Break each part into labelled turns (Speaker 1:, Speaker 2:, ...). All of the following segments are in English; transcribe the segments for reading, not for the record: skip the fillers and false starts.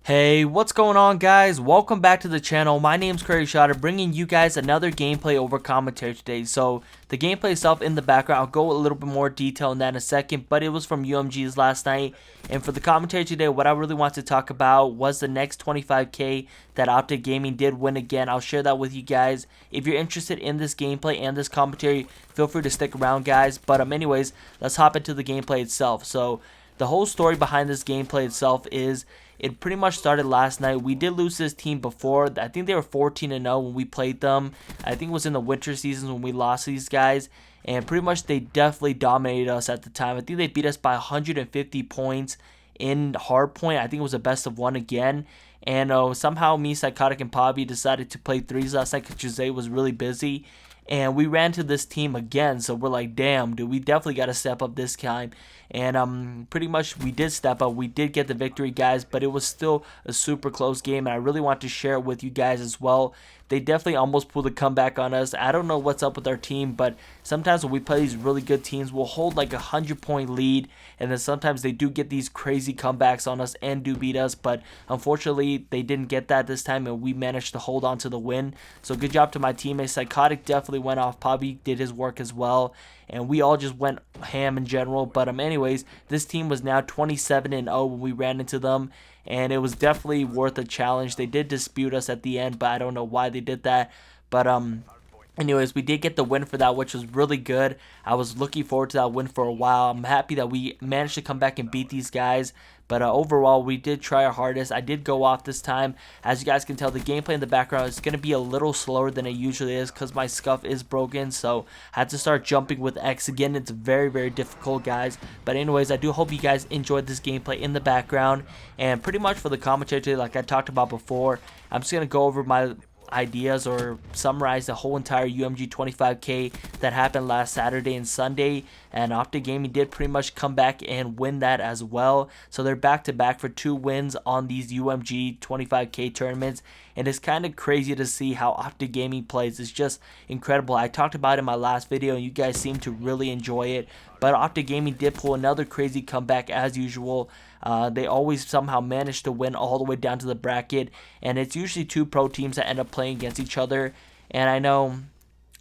Speaker 1: Hey, what's going on, guys? Welcome back to the channel. My name's Crimsix, bringing you guys another gameplay over commentary today. So the gameplay itself in the background, I'll go a little bit more detail on that in a second, but it was from UMG's last night. And for the commentary today, what I really want to talk about was the next 25k that Optic Gaming did win again. I'll share that with you guys. If you're interested in this gameplay and this commentary, feel free to stick around, guys. But anyways, let's hop into the gameplay itself. So the whole story behind this gameplay itself is it pretty much started last night. We did lose this team before. I think they were 14-0 when we played them. I think it was in the winter seasons when we lost these guys. And pretty much they definitely dominated us at the time. I think they beat us by 150 points in hardpoint. I think it was a best of one again. And somehow me, Psychotic, and Pobby decided to play threes last night because Jose was really busy. And we ran to this team again, so we're like, damn, dude, we definitely got to step up this time. And pretty much we did step up. We did get the victory, guys, but it was still a super close game, and I really want to share it with you guys as well. They definitely almost pulled a comeback on us. I don't know what's up with our team, but sometimes when we play these really good teams, we'll hold like a 100-point lead, and then sometimes they do get these crazy comebacks on us and do beat us, but unfortunately they didn't get that this time, and we managed to hold on to the win. So good job to my teammates. Psychotic definitely went off. Pobby did his work as well, and we all just went ham in general. But anyways, this team was now 27-0 when we ran into them, and it was definitely worth a challenge. They did dispute us at the end, but I don't know why they did that. But anyways, we did get the win for that, which was really good. I was looking forward to that win for a while. I'm happy that we managed to come back and beat these guys. But overall, we did try our hardest. I did go off this time. As you guys can tell, the gameplay in the background is going to be a little slower than it usually is because my scuff is broken. So I had to start jumping with X again. It's very, very difficult, guys. But anyways, I do hope you guys enjoyed this gameplay in the background. And pretty much for the commentary today, like I talked about before, I'm just going to go over my ideas or summarize the whole entire UMG 25k that happened last Saturday and Sunday, and Optic Gaming did pretty much come back and win that as well. So they're back to back for 2 wins on these UMG 25k tournaments, and it's kind of crazy to see how Optic Gaming plays. It's just incredible. I talked about it in my last video and you guys seem to really enjoy it, but Optic Gaming did pull another crazy comeback as usual. They always somehow manage to win all the way down to the bracket, and it's usually 2 pro teams that end up playing against each other. And I know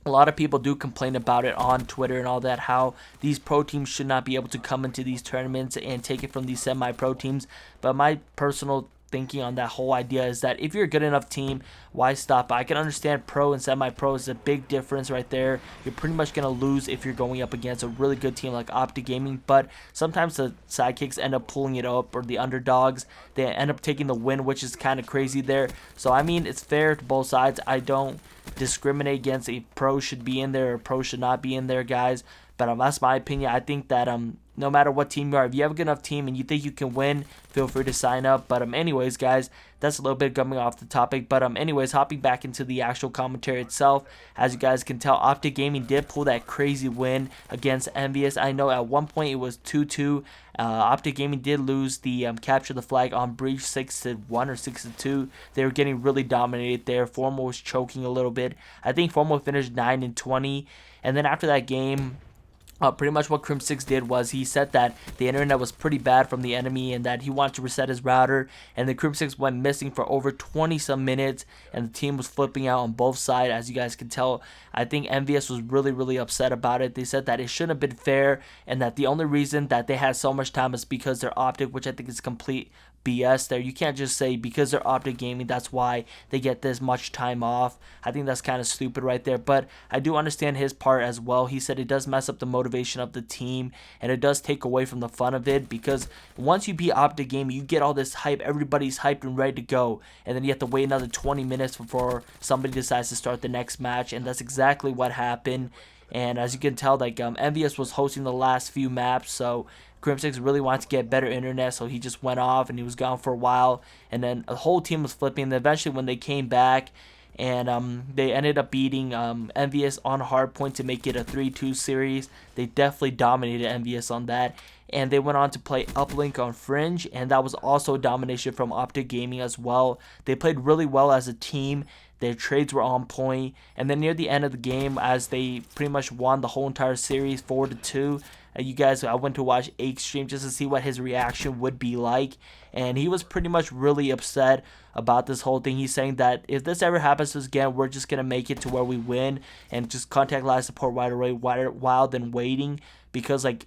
Speaker 1: a lot of people do complain about it on Twitter and all that, how these pro teams should not be able to come into these tournaments and take it from these semi-pro teams. But my personal thinking on that whole idea is that if you're a good enough team, why stop? I can understand pro and semi-pro is a big difference right there. You're pretty much going to lose if you're going up against a really good team like Optic Gaming, but sometimes the sidekicks end up pulling it up, or the underdogs, they end up taking the win, which is kind of crazy there. So I mean, it's fair to both sides. I don't discriminate against a pro should be in there or pro should not be in there, guys. But that's my opinion. I think that no matter what team you are, if you have a good enough team and you think you can win, feel free to sign up. But anyways, guys, that's a little bit coming off the topic. But anyways, hopping back into the actual commentary itself, as you guys can tell, Optic Gaming did pull that crazy win against Envious. I know at one point it was 2-2. Optic Gaming did lose the capture the flag on breach 6-1 or 6-2. They were getting really dominated there. Formal was choking a little bit. I think Formal finished 9-20, and then after that game, pretty much what Crimsix did was he said that the internet was pretty bad from the enemy and that he wanted to reset his router, and the Crimsix went missing for over 20 some minutes, and the team was flipping out on both sides. As you guys can tell, I think Envious was really upset about it. They said that it shouldn't have been fair, and that the only reason that they had so much time is because they're Optic, which I think is complete BS there. You can't just say because they're Optic Gaming that's why they get this much time off. I think that's kind of stupid right there, but I do understand his part as well. He said it does mess up the motivation of the team, and it does take away from the fun of it, because once you beat Optic Gaming, you get all this hype, everybody's hyped and ready to go, and then you have to wait another 20 minutes before somebody decides to start the next match, and that's exactly what happened. And as you can tell, like Envious was hosting the last few maps, so Crimsix really wanted to get better internet, so he just went off and he was gone for a while, and then the whole team was flipping. And eventually when they came back, and they ended up beating Envious on hardpoint to make it a 3-2 series. They definitely dominated Envious on that, and they went on to play Uplink on Fringe, and that was also a domination from Optic Gaming as well. They played really well as a team. Their trades were on point, and then near the end of the game, as they pretty much won the whole entire series 4-2, You guys, I went to watch Ake's stream just to see what his reaction would be like, and he was pretty much really upset about this whole thing. He's saying that if this ever happens to us again, we're just gonna make it to where we win and just contact live support right away while than waiting, because like,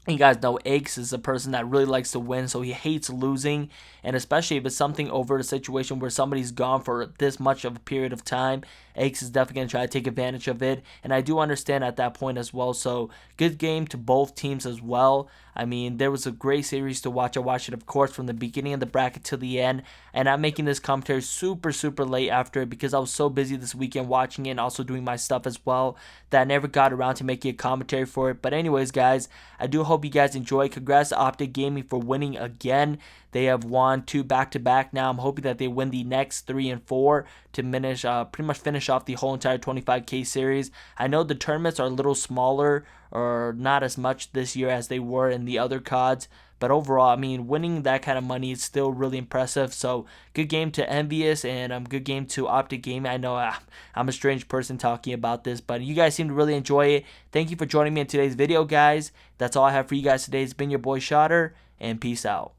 Speaker 1: you guys know Aches is a person that really likes to win, so he hates losing, and especially if it's something over a situation where somebody's gone for this much of a period of time, Aches is definitely going to try to take advantage of it, and I do understand at that point as well. So good game to both teams as well. I mean, there was a great series to watch. I watched it, of course, from the beginning of the bracket to the end, and I'm making this commentary super late after it because I was so busy this weekend watching it and also doing my stuff as well that I never got around to making a commentary for it. But anyways, guys, I do hope you guys enjoy. Congrats to Optic Gaming for winning again. They have won 2 back-to-back now. I'm hoping that they win the next 3 and 4 to pretty much finish off the whole entire 25K series. I know the tournaments are a little smaller or not as much this year as they were in the other CODs, but overall, I mean, winning that kind of money is still really impressive. So good game to Envious, and good game to Optic Gaming. I know I'm a strange person talking about this, but you guys seem to really enjoy it. Thank you for joining me in today's video, guys. That's all I have for you guys today. It's been your boy Shotter, and peace out.